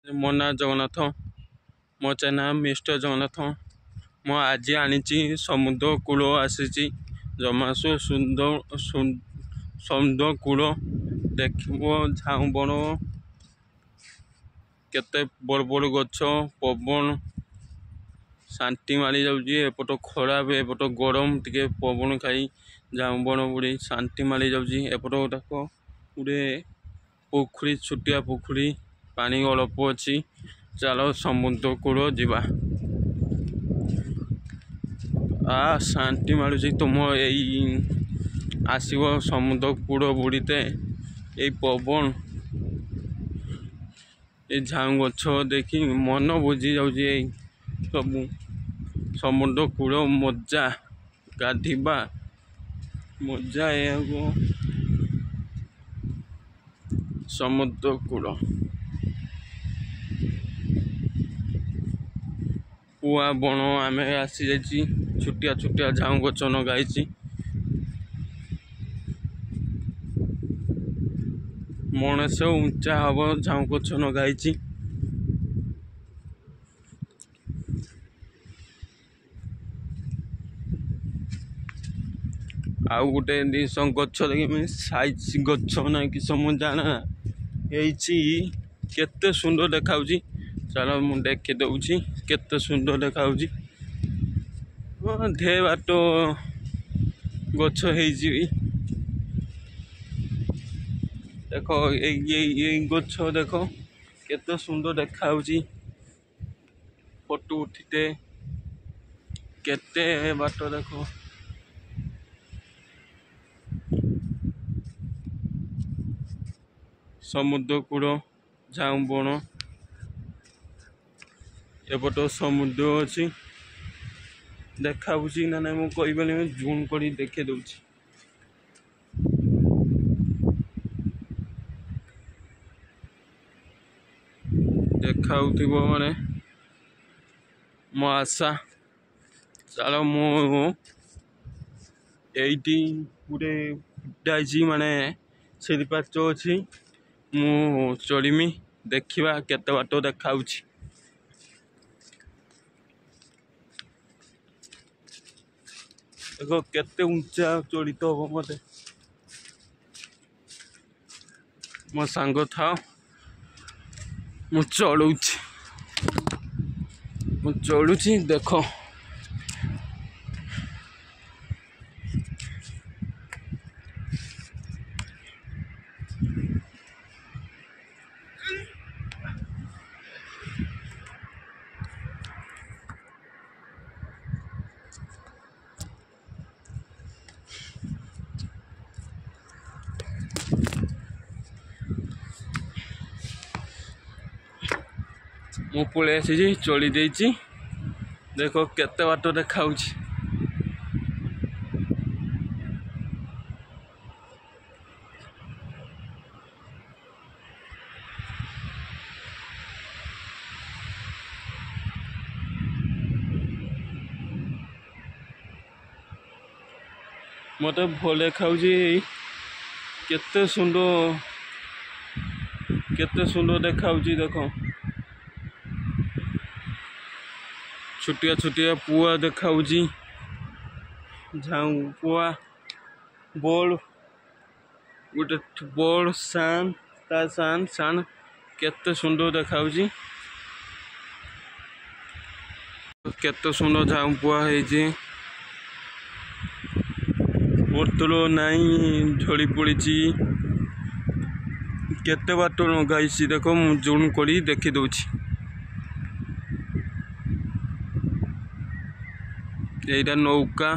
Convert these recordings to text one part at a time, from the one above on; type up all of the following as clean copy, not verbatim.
ମୋ ନାଁ ଜଗନ୍ନାଥ। ମୋ ଚ୍ୟାନେଲ୍ ମିଷ୍ଟର ଜଗନ୍ନାଥ। ମୁଁ ଆଜି ଆଣିଛି ସମୁଦ୍ର କୂଳ ଆସିଛି। ଜମାସୁ ସମୁଦ୍ର କୂଳ ଦେଖିବ। ଝାଉଁ ବଣ, କେତେ ବଡ଼ ବଡ଼ ଗଛ, ପବନ ଶାନ୍ତି ମାଡ଼ି ଯାଉଛି। ଏପଟ ଖରାପ, ଏପଟ ଗରମ, ଟିକେ ପବନ ଖାଇ ଝାଉଁ ବଣ ବୁଡ଼ି ଶାନ୍ତି ମାଡ଼ି ଯାଉଛି। ଏପଟ ଗୋଟେ ପୋଖରୀ, ଛୋଟିଆ ପୋଖରୀ, ପାଣି ଅଳ୍ପ ଅଛି। ଚାଲ ସମୁଦ୍ର କୂଳ ଯିବା। ଶାନ୍ତି ମାଡ଼ୁଛି। ତୁମ ଏଇ ଆସିବ ସମୁଦ୍ର କୂଳ ବୁଡ଼ିତେ। ଏଇ ପବନ, ଏଇ ଝାଉଁ ଗଛ ଦେଖି ମନ ବୁଝି ଯାଉଛି। ଏଇ ସବୁ ସମୁଦ୍ର କୂଳ ମଜା, ଗାଧିବା ମଜା। ଏହାକୁ ସମୁଦ୍ର କୂଳ କୁଆ ବଣ ଆମେ ଆସିଯାଇଛି। ଛୋଟିଆ ଛୋଟିଆ ଝାଉଁ ଗଛ ଲଗାଇଛି। ମଣିଷ ଉଞ୍ଚା ହବ ଝାଉଁ ଗଛ ଲଗାଇଛି। ଆଉ ଗୋଟେ ଗଛ ଦେଖିବି, ସାଇଜ ଗଛ ନା କି ମୁଁ ଜାଣେ ନା, ହେଇଛି। କେତେ ସୁନ୍ଦର ଦେଖାଉଛି। ଚାଲ ମୁଁ ଦେଖି ଦଉଛି କେତେ ସୁନ୍ଦର ଦେଖାଉଛି। ଢେର ବାଟ ଗଛ ହେଇଛି। ଦେଖ ଏଇ ଗଛ ଦେଖ କେତେ ସୁନ୍ଦର ଦେଖାଉଛି। ଫଟୋ ଉଠିତେ କେତେ ବାଟ ଦେଖ। ସମୁଦ୍ର କୂଳ, ଝାଉଁ ବଣ, ଏପଟ ସମୁଦ୍ର ଅଛି। ଦେଖାଉଛି ନା ନାଇଁ ମୁଁ କହିପାରିବି। ଜୁମ୍ କରି ଦେଖେଇ ଦଉଛି। ଦେଖାଉଥିବ ମାନେ ମୋ ଆଶା। ଚାଲ ମୁଁ ଏଇଠି ଗୋଟେ ଯାଇଛି, ମାନେ ଶିଳ୍ପାଚ ଅଛି। ମୁଁ ଚଢ଼ିମି, ଦେଖିବା କେତେ ବାଟ ଦେଖାଉଛି। ଦେଖ କେତେ ଉଞ୍ଚା ଚଢ଼ିତ ହବ। ମତେ ମୋ ସାଙ୍ଗ ଥାଅ, ମୁଁ ଚଢ଼ୁଛି ଦେଖ। ମୁଁ ପଳେଇ ଆସିଛି, ଚଢ଼ି ଦେଇଛି। ଦେଖ କେତେ ବାଟ ଦେଖାଉଛି। ମତେ ଭଲ ଦେଖାଉଛି। କେତେ ସୁନ୍ଦର ଦେଖାଉଛି। ଦେଖ ଛୋଟିଆ ଛୋଟିଆ ପୁଆ ଦେଖାଉଛି। ଝାଉଁ ପୁଆ ବଡ଼ ଗୋଟେ ବଡ଼ ସାନ କେତେ ସୁନ୍ଦର ଦେଖାଉଛି। କେତେ ସୁନ୍ଦର ଝାଉଁ ପୁଆ ହେଇଛି। ପତ୍ର ନାହିଁ, ଝଡ଼ି ପଡ଼ିଛି। କେତେ ବାଟ ଲଗାଇଛି ଦେଖ। ମୁଁ ଜୁମ୍ କରି ଦେଖି ଦଉଛି। এইটা নৌকা।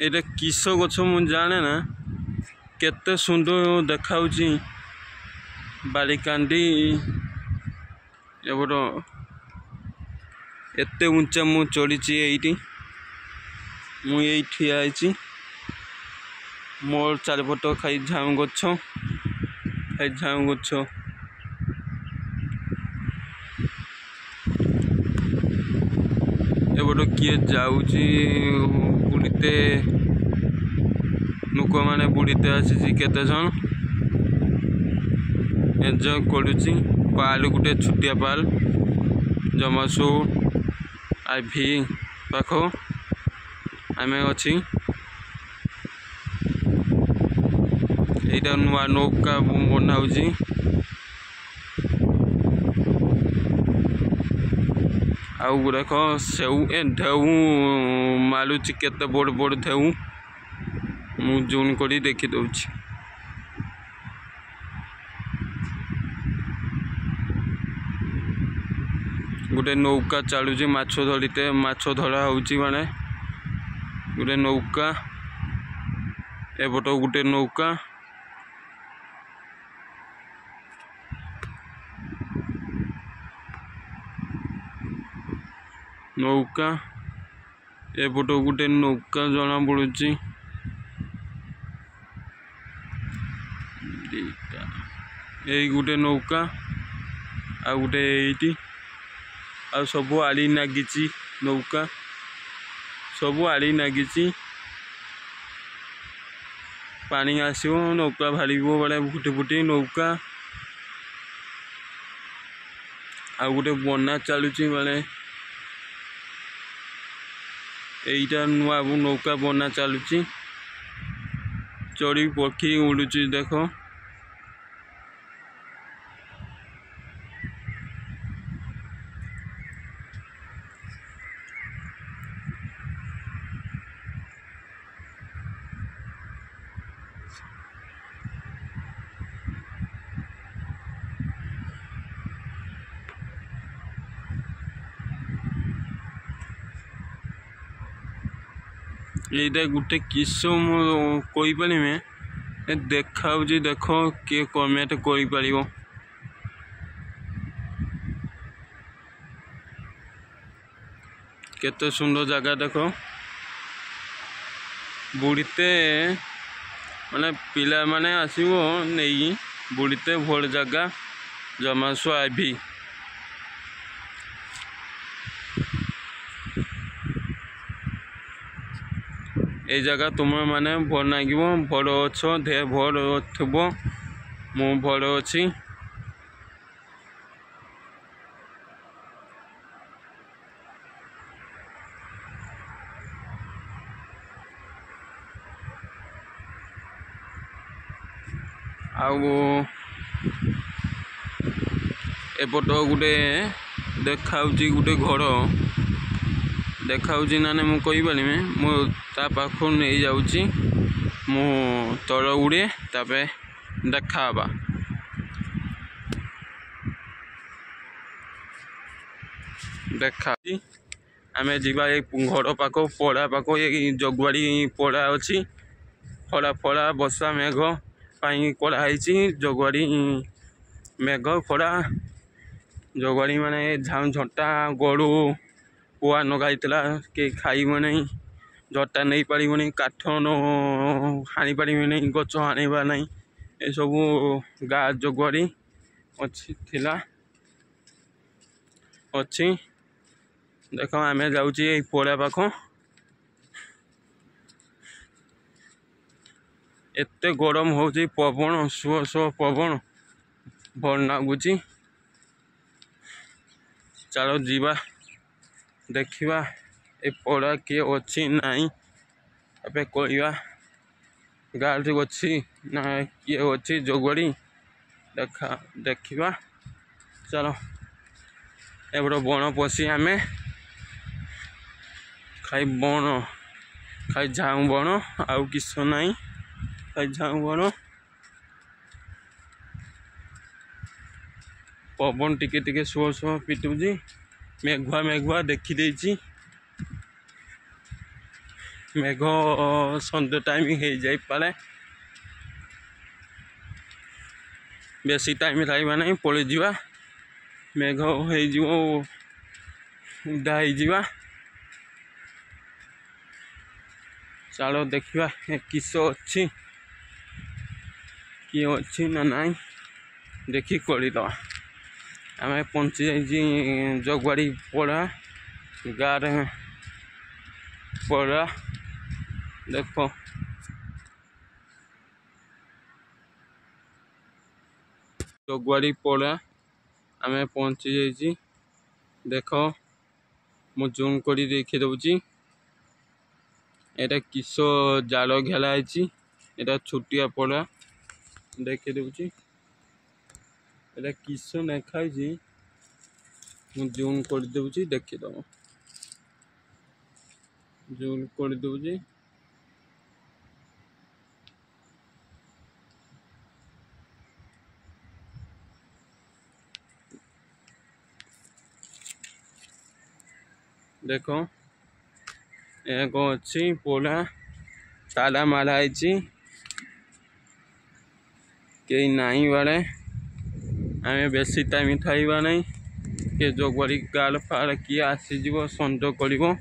এটা কিସ ଗଛ ମୁଁ ଜାଣେ ନା। କେତେ ସୁନ୍ଦର ଦେଖାଉଛି। ବାଲିକାଣ୍ଡି ଏପଟ ଏତେ ଉଞ୍ଚା ମୁଁ ଚଢ଼ିଛି। ଏଇଠି ମୁଁ ଏଇ ଠିଆ ହେଇଛି। ମୋର ଚାରିପଟ ଖାଇ ଝାଉଁ ଗଛ, ଏପଟ କିଏ ଯାଉଛି। बुड़ीते लोक मैंने बुड़ीते आसी केते जन एंजॉय करुची पाल गुटे छुटिया पाल जमासु आईभी पाख आम अच्छी यहाँ नुआ नौका बनाऊँगी आउ गुड़ाक सेऊ ढेउ मालुची केते बड़ बड़ ढेउ मु जून कर देखी दूची गोटे नौका चलुची माछ धरते माछ धरा होची माने गोटे नौका एपट गोटे नौका नौका एपट गोटे नौका जना पड़ुची यही गोटे नौका आ गोटे एटी आ सब आड़ी नागिची नौका सब आड़ी नागिची पानी आसो नौका भाड़ बड़े फुटी फुटी नौका आ गोटे बना चलुची माने एटा नुआ नौका बना चलुची चढ़ी पक्षी उड़ुची देख ये गोटे किस कोई देखा देख किए कमेंट कर केते सुंदर जगह देख बुड़ीते माने पिला माने आसीबो नहीं बुड़ीते भल जगह जमासु आईभी ये जगह तुम मैंने भल लगे भल अच्छ दे भल थब मु भल अच्छी एपट गोटे देखा गोटे घर देखा ना मु कही पारि मु ता पाख नहीं जाऊँगी मु तल उड़े तापे देखा देखा आम जा घर पाख पड़ा पाख ये जगुआड़ी पड़ा अच्छी खड़ा फड़ा बसा मेघ पाई कराई जगुआड़ी मेघ खड़ा जगुआड़ी माने झाऊ झटा गड़ू कुआ नगाई के खाइब नहीं झटा नहीं पार काठ हाणी पार नहीं गच हाणवा नहीं ये सब गा जगुआड़ी अच्छी अच्छी देख आम जाऊँगी पड़ा पाख एत गरम हो पवन सुह सुह पवन भल लगुच चलो जीवा देखा ए पड़ा किए अच्छी नाई ए कहवा गाड़ी अच्छी ना किए अच्छी जगुआड़ी देखा चलो एपट बण पशि आम खाई बण खाई झाऊ बण आउ किस नाई खाई झाऊ बण पवन टिके टिके सुह सुह पिटुची मेघुआ मेघुआ देखी देची मेघ सन्ध्या टाइम हो जाए पारे बेसी टाइम रहा नहीं पलि जा मेघ हो चलो देखा किस अच्छी किए अच्छी ना नाई देखी करदे आम पहुँची जाइए जगुआड़ी पड़ा गाँव पड़ा ଦେଖ ଜଗୁଆଳି ପଡ଼ା ଆମେ ପହଞ୍ଚି ଯାଇଛି। ଦେଖ ମୁଁ ଜୁମ୍ କରି ଦେଖି ଦେଉଛି। ଏଇଟା କିସ ଜାଲ ଘେରା ହେଇଛି। ଏଇଟା ଛୋଟିଆ ପଡ଼ା ଦେଖି ଦେଉଛି। ଏଇଟା କିସ ଲେଖା ହେଇଛି ମୁଁ ଜୁମ୍ କରିଦେଉଛି ଦେଖିଦେବ। ଜୁମ୍ କରିଦେଉଛି। ଦେଖ ଏକ ଅଛି ପୋଡ଼ା ତାଲା ମାରା ହେଇଛି। କେହି ନାହିଁ ବାଡ଼େ ଆମେ ବେଶୀ ଟାଇମ୍ ଥାଇବା ନାହିଁ। କିଏ ଜଗୁଆଳି ଗାଲ ଫାଳ କିଏ ଆସିଯିବ ସଂଯୋଗ କରିବ।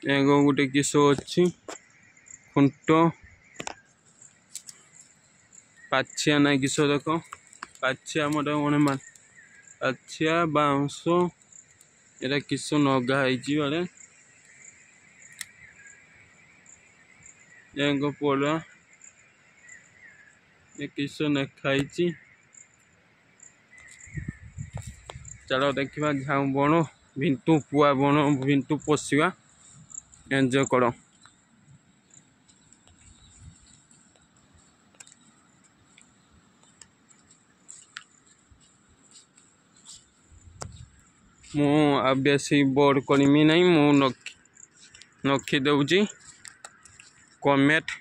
ଏକ ଗୋଟେ କିସ ଅଛି ଖୁଣ୍ଟ ପାଛିଆ ନାହିଁ କିସ ଦେଖ ପାଛିଆ ମୋଟେ ପାଛିଆ ବାଉଁଶ ଏଟା କିସ ନଗା ହେଇଛି ବାଡ଼େ ଏକ ପୋଡ଼ା ଏ କିସ ଲେଖା ହେଇଛି। ଚାଲ ଦେଖିବା ଝାଉଁ ବଣ ଭିଣ୍ଟୁ ପୁଆ ବଣ ଭିଣ୍ଟୁ ପଶିବା ଏନ୍ଜୟ କର। ମୁଁ ଆଉ ବେଶୀ ବୋର୍ଡ କରିମି ନାହିଁ। ମୁଁ ନଖି ଦେଉଛି କମେଣ୍ଟ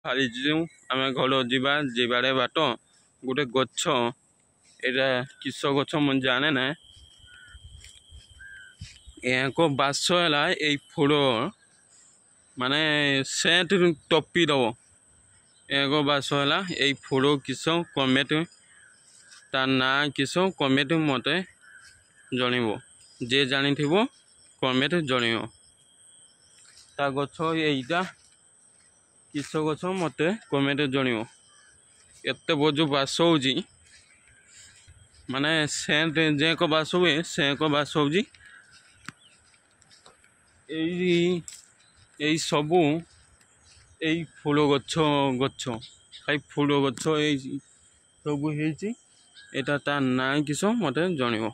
ହାରିଛୁ ଆମେ ଘର ଯିବାରେ ବାଟ ଗୋଟେ ଗଛ ଏଇଟା କିସ ଗଛ ମୁଁ ଜାଣେ ନା। ଏକ ବାସ ହେଲା ଏଇ ଫୁଲ ମାନେ ସେଣ୍ଟ ଟପି ଦବ। ଏକ ବାସ ହେଲା ଏଇ ଫୁଲ କିସ କମେଣ୍ଟ ତା ନାଁ କିସ କମେଣ୍ଟ ମତେ ଜଣେଇବ। ଯେ ଜାଣିଥିବ କମେଣ୍ଟ ଜଣେଇବ। ତା ଗଛ ଏଇଟା କିସ ଗଛ ମତେ କମେଣ୍ଟ ଜଣେଇବ। ଏତେ ବୋଝ ବାସ ହଉଛି ମାନେ ସେଣ୍ଟ ଯେ ଏକ ବାସ ହୁଏ ସେ ଏକ ବାସ ହଉଛି ଏଇ ସବୁ ଏଇ ଫୁଲ ଗଛ ଖାଇ ଫୁଲ ଗଛ ଏଇ ସବୁ ହେଇଛି। ଏଇଟା ତା ନାଁ କିସ ମତେ ଜଣେଇବ।